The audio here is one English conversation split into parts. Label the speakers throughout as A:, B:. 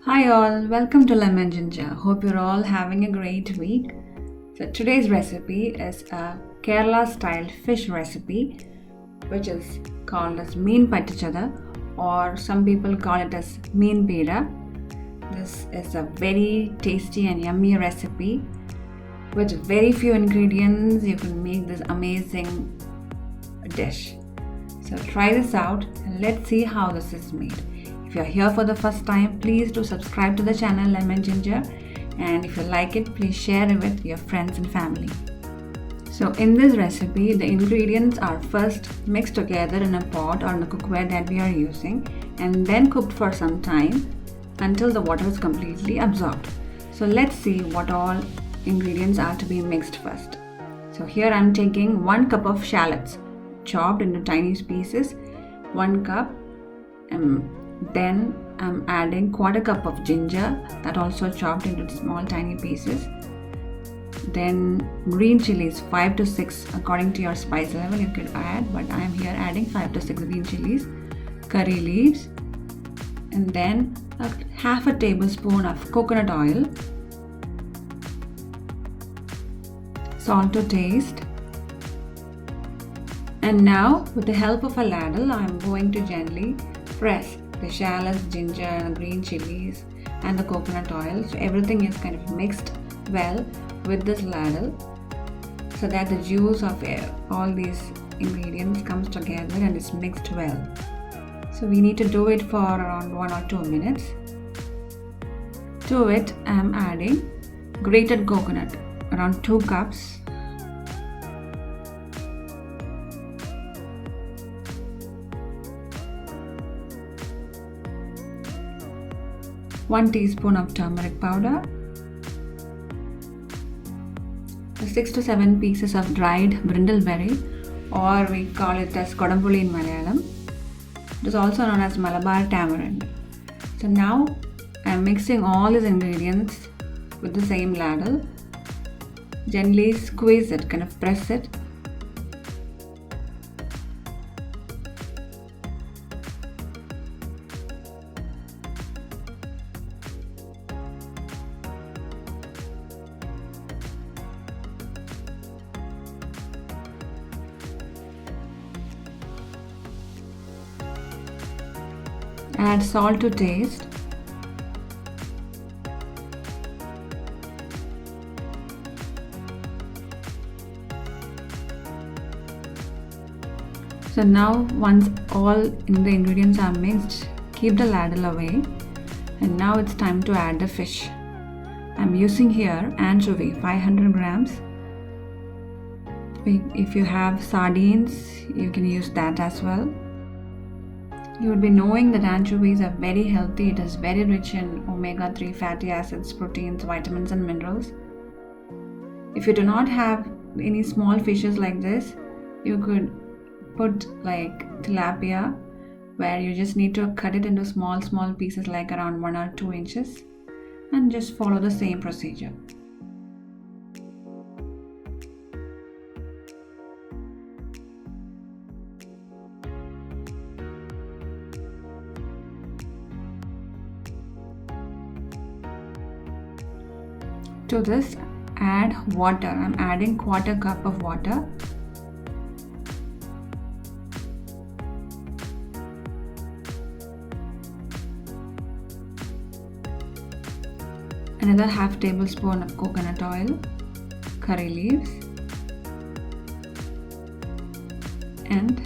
A: Hi all, welcome to TheLemonGinger. Hope you're all having a great week. So today's recipe is a Kerala style fish recipe which is called as Meen Pattichathu, or some people call it as Meen Peera. This is a very tasty and yummy recipe with very few ingredients. You can make this amazing dish. So try this out and let's see how this is made. If you're here for the first time, please do subscribe to the channel TheLemonGinger, and if you like it, please share it with your friends and family. So in this recipe, the ingredients are first mixed together in a pot or in the cookware that we are using, and then cooked for some time until the water is completely absorbed. So let's see what all ingredients are to be mixed first. So here I'm taking 1 cup of shallots chopped into tiny pieces, 1 cup. Then I'm adding 1/4 cup of ginger that also chopped into small tiny pieces. Then green chilies, 5 to 6 according to your spice level you could add, but I am here adding 5 to 6 green chilies, curry leaves, and then half a tablespoon of coconut oil, salt to taste. And now with the help of a ladle, I am going to gently press the shallots, ginger, and green chilies and the coconut oil, so everything is kind of mixed well with this ladle, so that the juice of all these ingredients comes together and is mixed well. So we need to do it for around 1 or 2 minutes. To it I am adding grated coconut, around 2 cups. One teaspoon of turmeric powder, 6 to 7 pieces of dried brindleberry, or we call it as kodampuli in Malayalam. It is also known as Malabar tamarind. So now I am mixing all these ingredients with the same ladle. Gently squeeze it, kind of press it. Add salt to taste. So now once all the ingredients are mixed, keep the ladle away, and now it's time to add the fish. I'm using here anchovy, 500 grams. If you have sardines, you can use that as well. You would be knowing that anchovies are very healthy. It is very rich in omega-3 fatty acids, proteins, vitamins and minerals. If you do not have any small fishes like this, you could put like tilapia, where you just need to cut it into small pieces like around 1 or 2 inches, and just follow the same procedure. To this, add water. I'm adding 1/4 cup of water. Another half tablespoon of coconut oil, curry leaves, and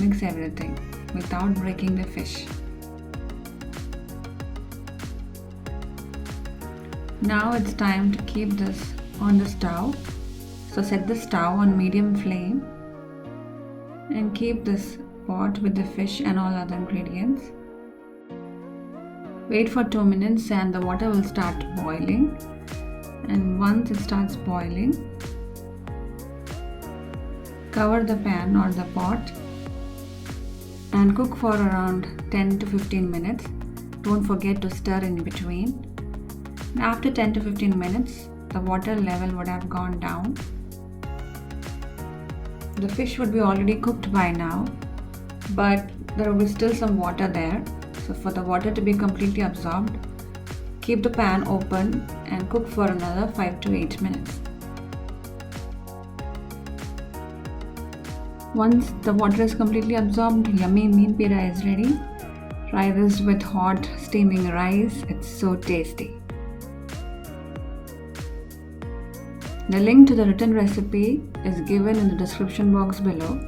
A: mix everything without breaking the fish. Now it's time to keep this on the stove. So set the stove on medium flame and keep this pot with the fish and all other ingredients. Wait for 2 minutes and the water will start boiling. And once it starts boiling, cover the pan or the pot and cook for around 10 to 15 minutes. Don't forget to stir in between. After 10 to 15 minutes, the water level would have gone down. The fish would be already cooked by now, but there will be still some water there. So for the water to be completely absorbed, Keep the pan open and cook for another 5 to 8 minutes. Once the water is completely absorbed, yummy Meen Peera is ready. Try this with hot steaming rice. It's so tasty. The link to the written recipe is given in the description box below.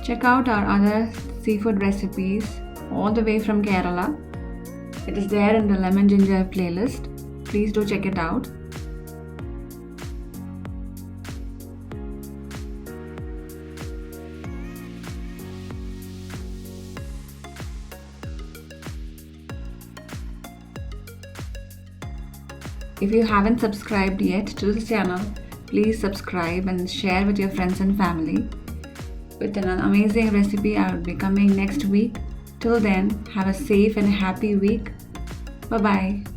A: Check out our other seafood recipes all the way from Kerala. It is there in the Lemon Ginger playlist. Please do check it out. If you haven't subscribed yet to this channel, please subscribe and share with your friends and family. With an amazing recipe, I will be coming next week. Till then, have a safe and happy week. Bye bye.